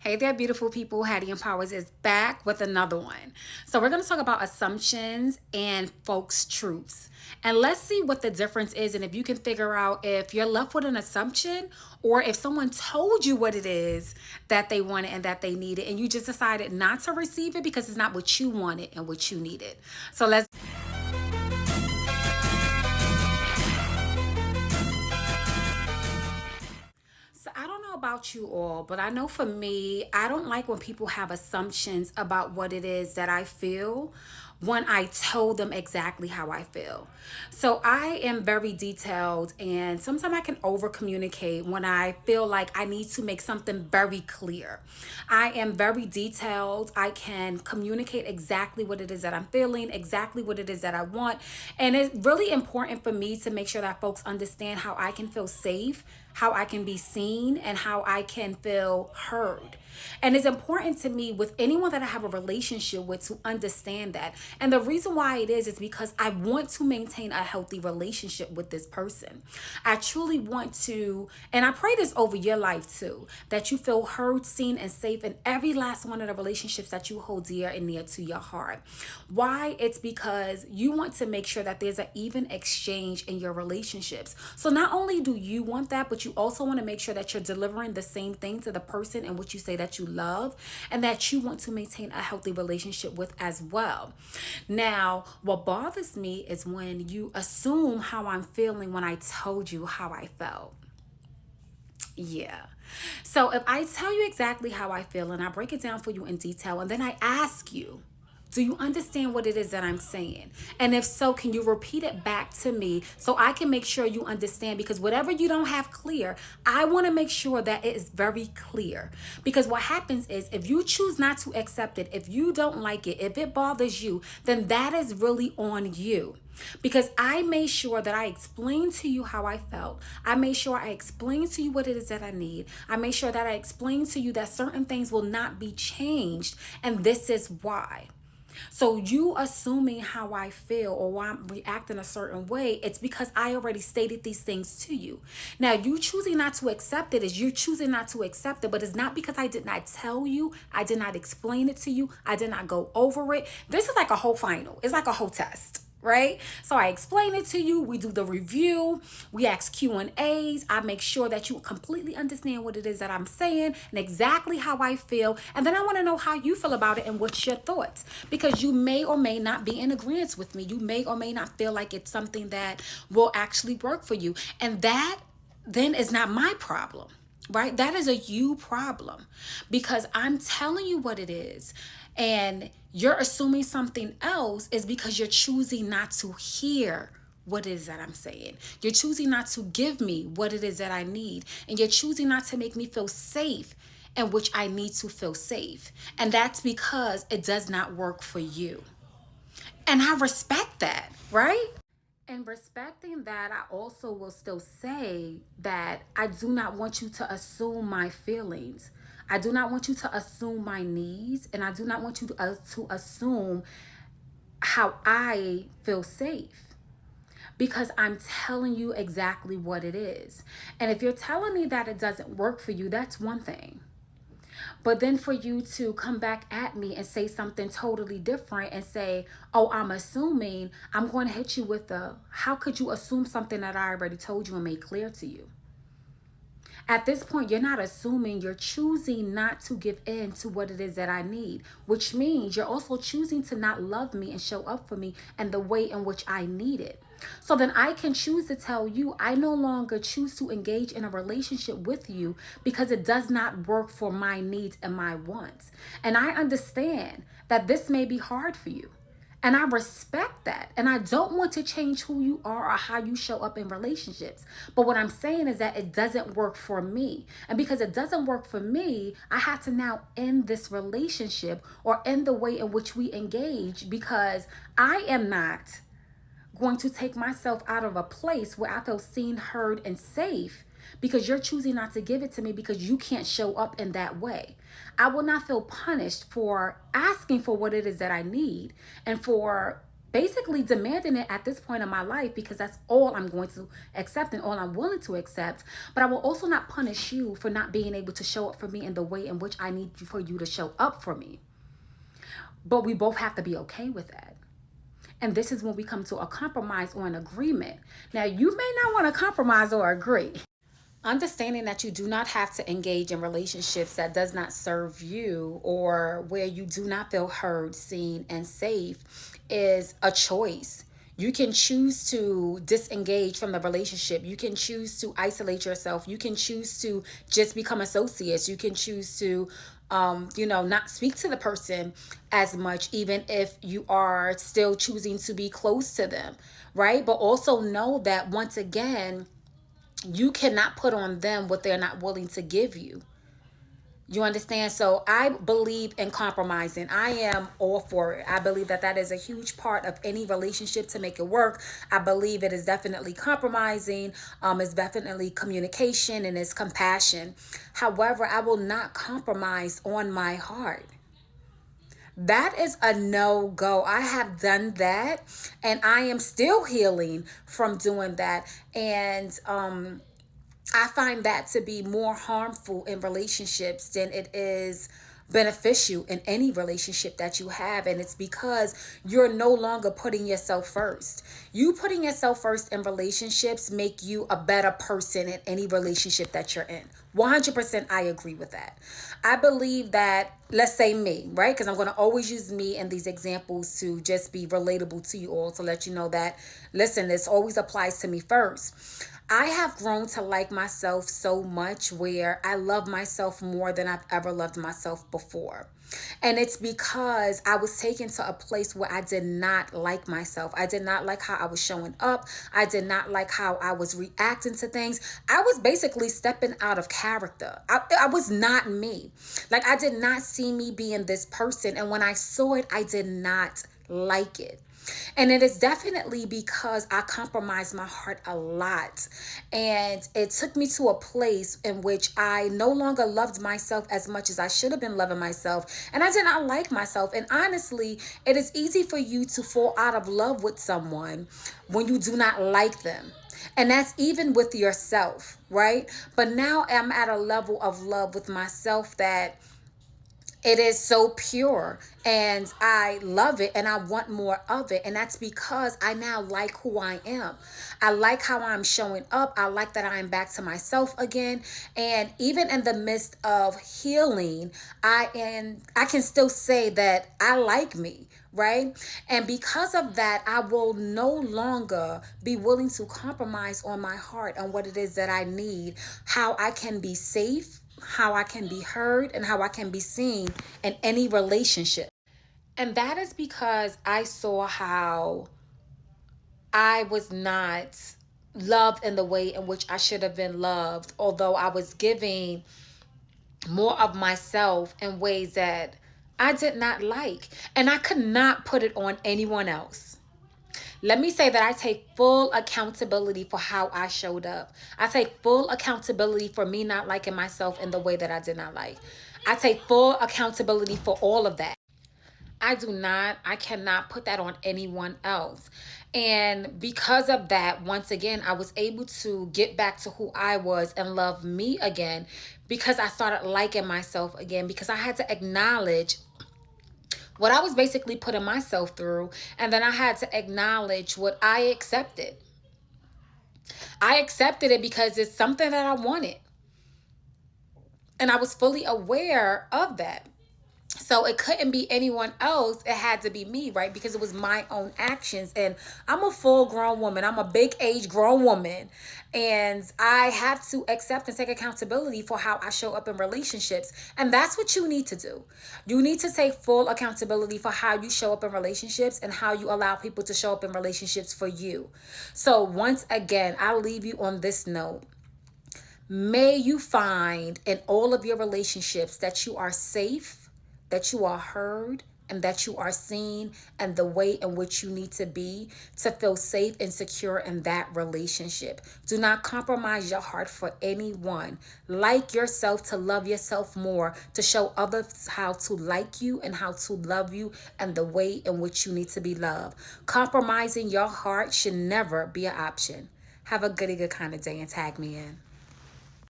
Hey there, beautiful people. Hattie Empowers is back with another one. So, we're going to talk about assumptions and folks' truths. And let's see what the difference is. And if you can figure out if you're left with an assumption or if someone told you what it is that they wanted and that they needed, and you just decided not to receive it because it's not what you wanted and what you needed. So, let's. So I don't know about you all, but I know for me, I don't like when people have assumptions about what it is that I feel when I told them exactly how I feel. So I am very detailed, and sometimes I can over communicate when I feel like I need to make something very clear. I am very detailed. I can communicate exactly what it is that I'm feeling, exactly what it is that I want. And it's really important for me to make sure that folks understand how I can feel safe, how I can be seen, and how I can feel heard. And it's important to me with anyone that I have a relationship with to understand that. And the reason why it is because I want to maintain a healthy relationship with this person. I truly want to, and I pray this over your life too, that you feel heard, seen, and safe in every last one of the relationships that you hold dear and near to your heart. Why? It's because you want to make sure that there's an even exchange in your relationships. So not only do you want that, but you also want to make sure that you're delivering the same thing to the person in which you say that you love and that you want to maintain a healthy relationship with as well. Now, what bothers me is when you assume how I'm feeling when I told you how I felt. Yeah. So if I tell you exactly how I feel and I break it down for you in detail and then I ask you, do you understand what it is that I'm saying? And if so, can you repeat it back to me so I can make sure you understand? Because whatever you don't have clear, I want to make sure that it is very clear. Because what happens is if you choose not to accept it, if you don't like it, if it bothers you, then that is really on you. Because I made sure that I explained to you how I felt. I made sure I explained to you what it is that I need. I made sure that I explained to you that certain things will not be changed. And this is why. So you assuming how I feel or why I'm reacting a certain way, it's because I already stated these things to you. Now, you choosing not to accept it is you choosing not to accept it, but it's not because I did not tell you, I did not explain it to you, I did not go over it. This is like a whole final. It's like a whole test. Right? So I explain it to you. We do the review. We ask Q&As. I make sure that you completely understand what it is that I'm saying and exactly how I feel. And then I want to know how you feel about it and what's your thoughts. Because you may or may not be in agreement with me. You may or may not feel like it's something that will actually work for you. And that then is not my problem. Right? That is a you problem because I'm telling you what it is. And you're assuming something else is because you're choosing not to hear what it is that I'm saying. You're choosing not to give me what it is that I need. And you're choosing not to make me feel safe in which I need to feel safe. And that's because it does not work for you. And I respect that, right? And respecting that, I also will still say that I do not want you to assume my feelings. I do not want you to assume my needs, and I do not want you to assume how I feel safe because I'm telling you exactly what it is. And if you're telling me that it doesn't work for you, that's one thing. But then for you to come back at me and say something totally different and say, oh, I'm assuming, I'm going to hit you with the, how could you assume something that I already told you and made clear to you? At this point, you're not assuming, you're choosing not to give in to what it is that I need, which means you're also choosing to not love me and show up for me and the way in which I need it. So then I can choose to tell you I no longer choose to engage in a relationship with you because it does not work for my needs and my wants. And I understand that this may be hard for you. And I respect that. And I don't want to change who you are or how you show up in relationships. But what I'm saying is that it doesn't work for me. And because it doesn't work for me, I have to now end this relationship or end the way in which we engage because I am not going to take myself out of a place where I feel seen, heard, and safe because you're choosing not to give it to me because you can't show up in that way. I will not feel punished for asking for what it is that I need and for basically demanding it at this point in my life because that's all I'm going to accept and all I'm willing to accept. But I will also not punish you for not being able to show up for me in the way in which I need for you to show up for me. But we both have to be okay with that. And this is when we come to a compromise or an agreement. Now, you may not want to compromise or agree. Understanding that you do not have to engage in relationships that does not serve you or where you do not feel heard, seen, and safe is a choice. You can choose to disengage from the relationship. You can choose to isolate yourself. You can choose to just become associates. You can choose to not speak to the person as much, even if you are still choosing to be close to them, right? But also know that once again, you cannot put on them what they're not willing to give you. You understand? So I believe in compromising. I am all for it. I believe that that is a huge part of any relationship to make it work. I believe it is definitely compromising. It's definitely communication and it's compassion. However, I will not compromise on my heart. That is a no-go. I have done that and I am still healing from doing that. And I find that to be more harmful in relationships than it is beneficial in any relationship that you have. And it's because you're no longer putting yourself first. You putting yourself first in relationships make you a better person in any relationship that you're in. 100% I agree with that. I believe that, let's say me, right? Because I'm going to always use me in these examples to just be relatable to you all, to let you know that, listen, this always applies to me first. I have grown to like myself so much where I love myself more than I've ever loved myself before. And it's because I was taken to a place where I did not like myself. I did not like how I was showing up. I did not like how I was reacting to things. I was basically stepping out of character. I was not me. Like, I did not see me being this person. And when I saw it, I did not like it. And it is definitely because I compromised my heart a lot. And it took me to a place in which I no longer loved myself as much as I should have been loving myself. And I did not like myself. And honestly, it is easy for you to fall out of love with someone when you do not like them. And that's even with yourself, right? But now I'm at a level of love with myself that it is so pure and I love it and I want more of it. And that's because I now like who I am. I like how I'm showing up. I like that I am back to myself again. And even in the midst of healing, I can still say that I like me, right? And because of that, I will no longer be willing to compromise on my heart, on what it is that I need, how I can be safe, how I can be heard, and how I can be seen in any relationship. And that is because I saw how I was not loved in the way in which I should have been loved, although I was giving more of myself in ways that I did not like. And I could not put it on anyone else. Let me say that I take full accountability for how I showed up. I take full accountability for me not liking myself in the way that I did not like. I take full accountability for all of that. I cannot put that on anyone else. And because of that, once again, I was able to get back to who I was and love me again because I started liking myself again, because I had to acknowledge what I was basically putting myself through. And then I had to acknowledge what I accepted. I accepted it because it's something that I wanted. And I was fully aware of that. So it couldn't be anyone else. It had to be me, right? Because it was my own actions. And I'm a full grown woman. I'm a big age grown woman. And I have to accept and take accountability for how I show up in relationships. And that's what you need to do. You need to take full accountability for how you show up in relationships and how you allow people to show up in relationships for you. So once again, I'll leave you on this note. May you find in all of your relationships that you are safe, that you are heard, and that you are seen and the way in which you need to be to feel safe and secure in that relationship. Do not compromise your heart for anyone. Like yourself to love yourself more, to show others how to like you and how to love you and the way in which you need to be loved. Compromising your heart should never be an option. Have a good kind of day and tag me in.